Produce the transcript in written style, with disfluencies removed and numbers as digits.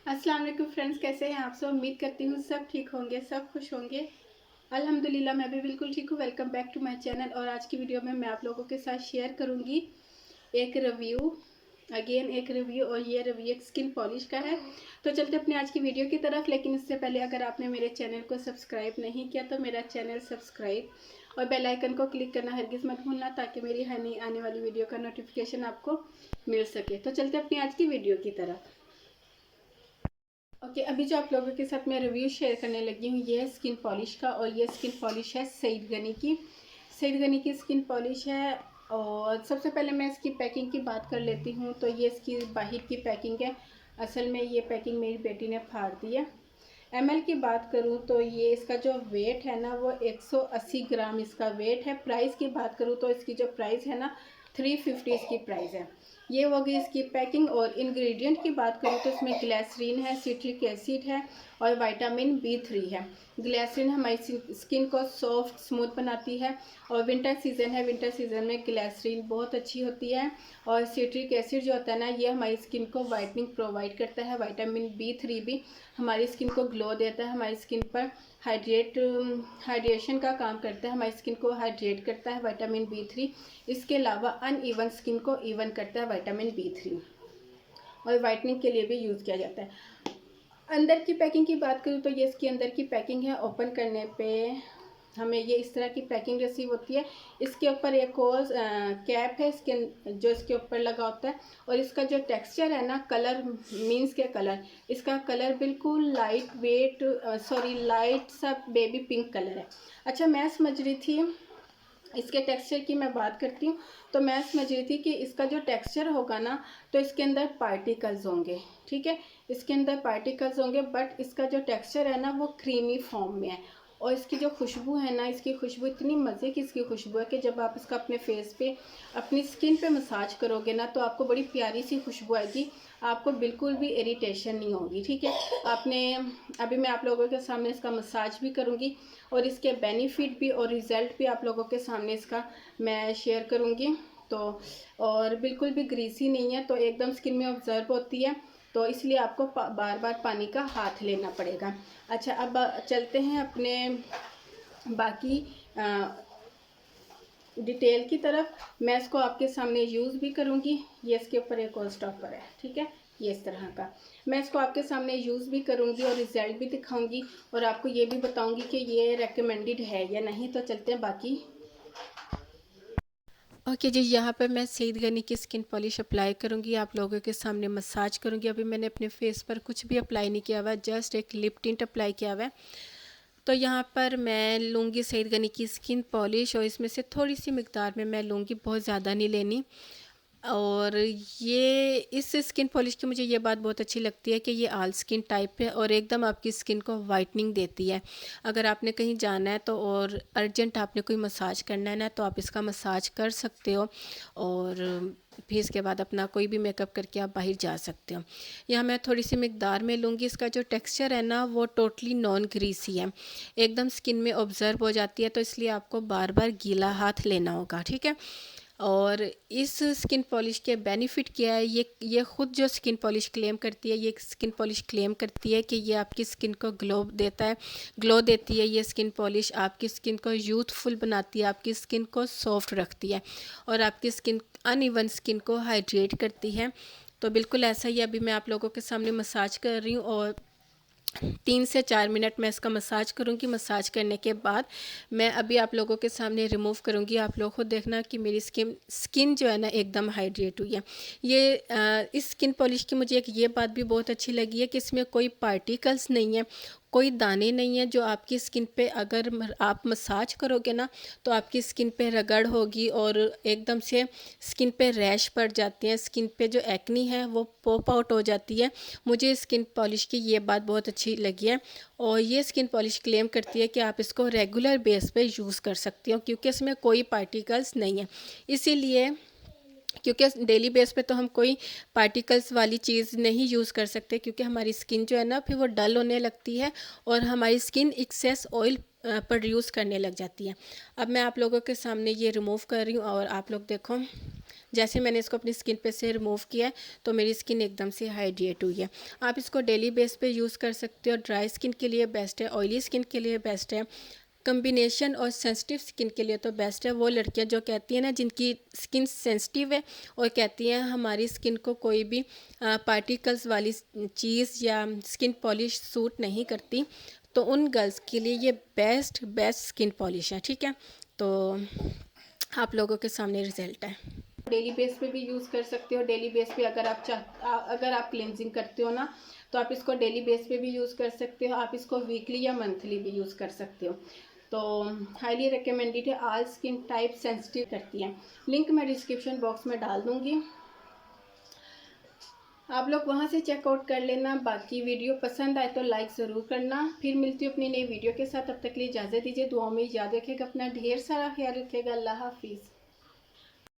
अस्सलाम वालेकुम फ्रेंड्स, कैसे हैं आप सब। उम्मीद करती हूँ सब ठीक होंगे, सब खुश होंगे। अल्हम्दुलिल्लाह मैं भी बिल्कुल ठीक हूँ। Welcome back to my channel. और आज की वीडियो में मैं आप लोगों के साथ शेयर करूँगी एक रिव्यू, एक रिव्यू। और ये रिव्यू एक स्किन पॉलिश का है। तो चलते अपने आज की वीडियो की तरफ। लेकिन इससे पहले अगर आपने मेरे चैनल को सब्सक्राइब नहीं किया तो मेरा चैनल सब्सक्राइब और बेल आइकन को क्लिक करना हरगिज़ मत भूलना, ताकि मेरी हर नई आने वाली वीडियो का नोटिफिकेशन आपको मिल सके। तो चलते अपनी आज की वीडियो की तरफ। ओके, अभी जो आप लोगों के साथ मैं रिव्यू शेयर करने लगी हूँ ये है स्किन पॉलिश का। और ये स्किन पॉलिश है सईद गनी की। सईद गनी की स्किन पॉलिश है। और सबसे पहले मैं इसकी पैकिंग की बात कर लेती हूँ। तो ये इसकी बाहर की पैकिंग है। असल में ये पैकिंग मेरी बेटी ने फाड़ दी है। एमएल की बात करूँ तो ये इसका जो वेट है ना वो 180 ग्राम इसका वेट है। प्राइस की बात करूँ तो इसकी जो प्राइस है ना 350 इसकी प्राइस है। ये होगी इसकी पैकिंग। और इंग्रेडिएंट की बात करूँ तो इसमें ग्लिसरीन है, सिट्रिक एसिड है और विटामिन बी3 है। ग्लिसरीन हमारी स्किन को सॉफ्ट स्मूथ बनाती है। और विंटर सीज़न है, विंटर सीज़न में ग्लिसरीन बहुत अच्छी होती है। और सिट्रिक एसिड जो होता है ना ये हमारी स्किन को वाइटनिंग प्रोवाइड करता है। विटामिन बी3 भी हमारी स्किन को ग्लो देता है, हमारी स्किन पर हाइड्रेशन का काम करता है, हमारी स्किन को हाइड्रेट करता है विटामिन बी3। इसके अलावा अनइवन स्किन को इवन करता है विटामिन बी3। और वाइटनिंग के लिए भी यूज़ किया जाता है। अंदर की पैकिंग की बात करूँ तो ये इसकी अंदर की पैकिंग है। ओपन करने पे हमें ये इस तरह की पैकिंग रिसीव होती है। इसके ऊपर एक और कैप है इसके जो इसके ऊपर लगा होता है। और इसका जो टेक्सचर है ना, कलर मीन्स के कलर, इसका कलर बिल्कुल लाइट वेट लाइट सा बेबी पिंक कलर है। अच्छा, मैं समझ रही थी इसके टेक्सचर की मैं बात करती हूँ तो मैं समझ रही थी कि इसका जो टेक्सचर होगा ना तो इसके अंदर पार्टिकल्स होंगे। ठीक है, इसके अंदर पार्टिकल्स होंगे, बट इसका जो टेक्सचर है ना वो क्रीमी फॉर्म में है। और इसकी जो खुशबू है ना, इसकी खुशबू इतनी मज़े की इसकी खुशबू है कि जब आप इसका अपने फेस पे, अपनी स्किन पे मसाज करोगे ना तो आपको बड़ी प्यारी सी खुशबू आएगी। आपको बिल्कुल भी इरिटेशन नहीं होगी। ठीक है, आपने अभी मैं आप लोगों के सामने इसका मसाज भी करूँगी और इसके बेनिफिट भी और रिज़ल्ट भी आप लोगों के सामने इसका मैं शेयर करूँगी। तो और बिल्कुल भी ग्रीसी नहीं है, तो एकदम स्किन में ऑब्जर्व होती है। तो इसलिए आपको बार बार पानी का हाथ लेना पड़ेगा। अच्छा, अब चलते हैं अपने बाकी डिटेल की तरफ। मैं इसको आपके सामने यूज़ भी करूँगी। ये इसके ऊपर एक और स्टॉपर है, ठीक है, ये इस तरह का। मैं इसको आपके सामने यूज़ भी करूँगी और रिज़ल्ट भी दिखाऊँगी और आपको ये भी बताऊँगी कि ये रेकमेंडेड है या नहीं। तो चलते हैं बाकी। ओके जी, यहाँ पर मैं सईद गनी की स्किन पॉलिश अप्लाई करूँगी, आप लोगों के सामने मसाज करूँगी। अभी मैंने अपने फेस पर कुछ भी अप्लाई नहीं किया हुआ है, जस्ट एक लिप टिंट अप्लाई किया हुआ है। तो यहाँ पर मैं लूँगी सईद गनी की स्किन पॉलिश और इसमें से थोड़ी सी मिकदार में मैं लूँगी, बहुत ज़्यादा नहीं लेनी। और ये इस स्किन पॉलिश की मुझे ये बात बहुत अच्छी लगती है कि ये ऑल स्किन टाइप है और एकदम आपकी स्किन को वाइटनिंग देती है। अगर आपने कहीं जाना है तो और अर्जेंट आपने कोई मसाज करना है ना तो आप इसका मसाज कर सकते हो और फिर इसके बाद अपना कोई भी मेकअप करके आप बाहर जा सकते हो। यहाँ मैं थोड़ी सी मिकदार में लूँगी। इसका जो टेक्सचर है ना वो टोटली नॉन ग्रीसी है, एकदम स्किन में ऑब्जर्व हो जाती है, तो इसलिए आपको बार बार गीला हाथ लेना होगा। ठीक है, और इस स्किन पॉलिश के बेनिफिट क्या है, ये ख़ुद जो स्किन पॉलिश क्लेम करती है, ये स्किन पॉलिश क्लेम करती है कि ये आपकी स्किन को ग्लो देती है। ये स्किन पॉलिश आपकी स्किन को यूथफुल बनाती है, आपकी स्किन को सॉफ्ट रखती है और आपकी स्किन अनइवन स्किन को हाइड्रेट करती है। तो बिल्कुल ऐसा ही अभी मैं आप लोगों के सामने मसाज कर रही हूँ और 3 से 4 मिनट मैं इसका मसाज करूँगी। मसाज करने के बाद मैं अभी आप लोगों के सामने रिमूव करूँगी। आप लोग खुद देखना कि मेरी स्किन जो है ना एकदम हाइड्रेट हुई है। इस स्किन पॉलिश की मुझे एक ये बात भी बहुत अच्छी लगी है कि इसमें कोई पार्टिकल्स नहीं है, कोई दाने नहीं है जो आपकी स्किन पे अगर आप मसाज करोगे ना तो आपकी स्किन पे रगड़ होगी और एकदम से स्किन पे रैश पड़ जाते हैं, स्किन पे जो एक्नी है वो पॉप आउट हो जाती है। मुझे स्किन पॉलिश की ये बात बहुत अच्छी लगी है और ये स्किन पॉलिश क्लेम करती है कि आप इसको रेगुलर बेस पे यूज़ कर सकती हो क्योंकि इसमें कोई पार्टिकल्स नहीं है। इसीलिए क्योंकि डेली बेस पे तो हम कोई पार्टिकल्स वाली चीज़ नहीं यूज़ कर सकते क्योंकि हमारी स्किन जो है ना फिर वो डल होने लगती है और हमारी स्किन एक्सेस ऑयल प्रोड्यूस करने लग जाती है। अब मैं आप लोगों के सामने ये रिमूव कर रही हूँ और आप लोग देखो जैसे मैंने इसको अपनी स्किन पे से रिमूव किया है तो मेरी स्किन एकदम से हाइड्रेट हुई है। आप इसको डेली बेस पे यूज़ कर सकते हो। ड्राई स्किन के लिए बेस्ट है, ऑयली स्किन के लिए बेस्ट है, कम्बिनेशन और सेंसिटिव स्किन के लिए तो बेस्ट है। वो लड़कियां जो कहती हैं ना जिनकी स्किन सेंसिटिव है और कहती हैं हमारी स्किन को कोई भी पार्टिकल्स वाली चीज़ या स्किन पॉलिश सूट नहीं करती, तो उन गर्ल्स के लिए ये बेस्ट स्किन पॉलिश है। ठीक है, तो आप लोगों के सामने रिजल्ट है। डेली बेस पे भी यूज़ कर सकते हो। डेली बेस पे अगर आप क्लिनजिंग करते हो ना तो आप इसको डेली बेस पे भी यूज़ कर सकते हो। आप इसको वीकली या मंथली भी यूज़ कर सकते हो। तो हाईली रिकमेंडेड है, ऑल स्किन टाइप सेंसिटिव करती है। लिंक मैं डिस्क्रिप्शन बॉक्स में डाल दूँगी, आप लोग वहाँ से चेकआउट कर लेना। बाकी वीडियो पसंद आए तो लाइक ज़रूर करना। फिर मिलती हूँ अपनी नई वीडियो के साथ, तब तक के लिए इजाज़त दीजिए। दुआओं में याद रखिएगा, अपना ढेर सारा ख्याल रखिएगा। अल्लाह हाफिज़।